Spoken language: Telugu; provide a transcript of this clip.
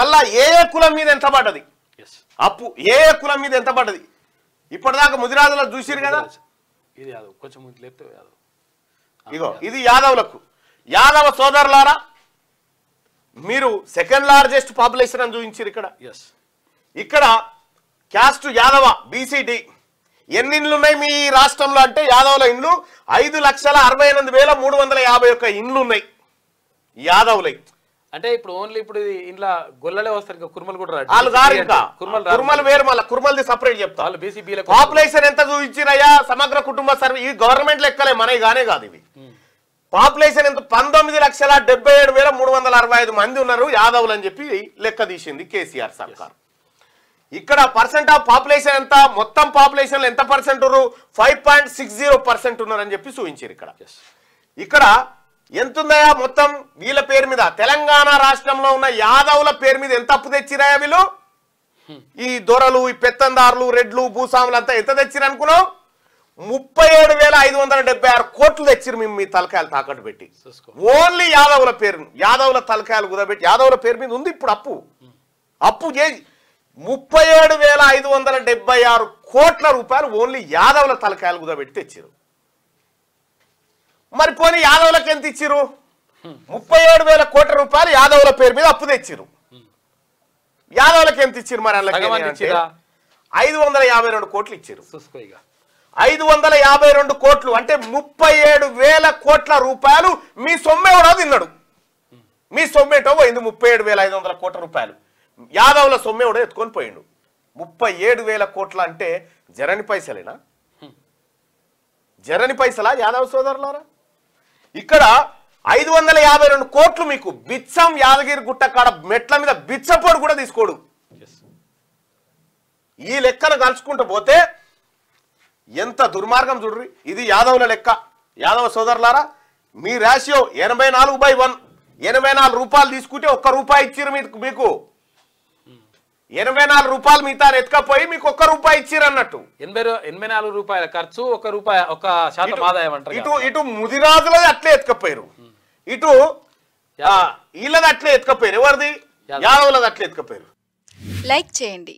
మళ్ళా ఏ కులం మీద ఎంత పడ్డది అప్పు, ఏ కులం మీద ఎంత పడ్డది ఇప్పటిదాకా ముదిరాజులకు చూసిరు కదా. ఇది యాదవ్ కొంచెం లేపితే యాదవ్. ఇగో ఇది యాదవులకు. యాదవ సోదరులారా, మీరు సెకండ్ లార్జెస్ట్ పాపులేషన్ అని చూపించారు ఇక్కడ. ఇక్కడ క్యాస్ట్ యాదవ బీసీడీ. ఎన్ని ఇండ్లు ఉన్నాయి మీ రాష్ట్రంలో అంటే యాదవుల ఇండ్లు 5,68,351 ఇండ్లు ఉన్నాయి యాదవులై. అంటే ఇప్పుడు ఓన్లీ ఇప్పుడు ఇంట్లో గొల్లలే వస్తారు, కుర్మలు కూడా వాళ్ళు గారు. ఇంకా కుర్మలు వేరు, మళ్ళీ కుర్మల్ది సపరేట్ చెప్తా. పాపులేషన్ ఎంత చూపించిరయ్యా సమగ్ర కుటుంబ సర్వే, ఈ గవర్నమెంట్ లెక్కలే మనవి గానే కాదు ఇవి. పాపులేషన్ ఎంత 19,77,365 మంది ఉన్నారు యాదవులు అని చెప్పి లెక్క తీసింది కేసీఆర్ సర్కార్. ఇక్కడ పర్సెంట్ ఆఫ్ పాపులేషన్ ఎంత, మొత్తం పాపులేషన్ ఎంత పర్సెంట్ ఉన్నారు, 5.60% ఉన్నారని చెప్పి చూపించారు ఇక్కడ. ఇక్కడ ఎంత ఉందయా మొత్తం వీళ్ళ పేరు మీద, తెలంగాణ రాష్ట్రంలో ఉన్న యాదవుల పేరు మీద ఎంత అప్పు తెచ్చిరాయా వీళ్ళు? ఈ దొరలు, ఈ పెత్తందారులు, రెడ్లు, భూస్వాములు అంతా ఎంత తెచ్చిరు అనుకున్నావు? 37,576 కోట్లు తెచ్చిరు మేము మీ తలకాయలు తాకట్టు పెట్టి. ఓన్లీ యాదవుల పేరు, యాదవుల తలకాయలు కుదబెట్టి, యాదవుల పేరు మీద ఉంది ఇప్పుడు అప్పు చేసి 37,576 కోట్ల రూపాయలు ఓన్లీ యాదవుల తలకాయలు కుదబెట్టి తెచ్చిరు. మరి పోనీ యాదవులకు ఎంత ఇచ్చిరు? 37,000 కోట్ల రూపాయలు యాదవుల పేరు మీద అప్పు తెచ్చిరు. యాదవులకు ఎంత ఇచ్చిరు? మరి 552 కోట్లు ఇచ్చారు. 552 కోట్లు అంటే 37,000 కోట్ల రూపాయలు మీ సొమ్మేవడో తిన్నాడు. మీ సొమ్మేటో పోయింది 37,500 కోట్ల రూపాయలు. యాదవుల సొమ్మేవడో ఎత్తుకొని పోయిండు. 37,000 కోట్ల అంటే జరని పైసలేనా? జరని పైసలా యాదవ సోదరులారా? ఇక్కడ 552 కోట్లు మీకు బిచ్చం, యాదగిరి గుట్ట కాడ మెట్ల మీద బిచ్చపోడు కూడా తీసుకోడు. ఈ లెక్కను కలుసుకుంటూ పోతే ఎంత దుర్మార్గం చూడ్రి. ఇది యాదవుల లెక్క. యాదవ సోదరులారా, మీ రేషియో 84/1. 84 రూపాయలు తీసుకుంటే 1 రూపాయి ఇచ్చిరు మీకు. 84 రూపాయలు మిగతా ఎత్తుకపోయి మీకు 1 రూపాయి ఇచ్చిరు అన్నట్టు. 84 రూపాయల ఖర్చు, 1 రూపాయి 1% ఆదాయం అంటారు. ఇటు ముదిరాజులది అట్లే ఎత్తుకపోయారు, ఇటు వీళ్ళది అట్లే ఎత్తుకపోయారు. ఎవరిది? యాదవులది అట్లే ఎత్తుకపోయారు. లైక్ చేయండి,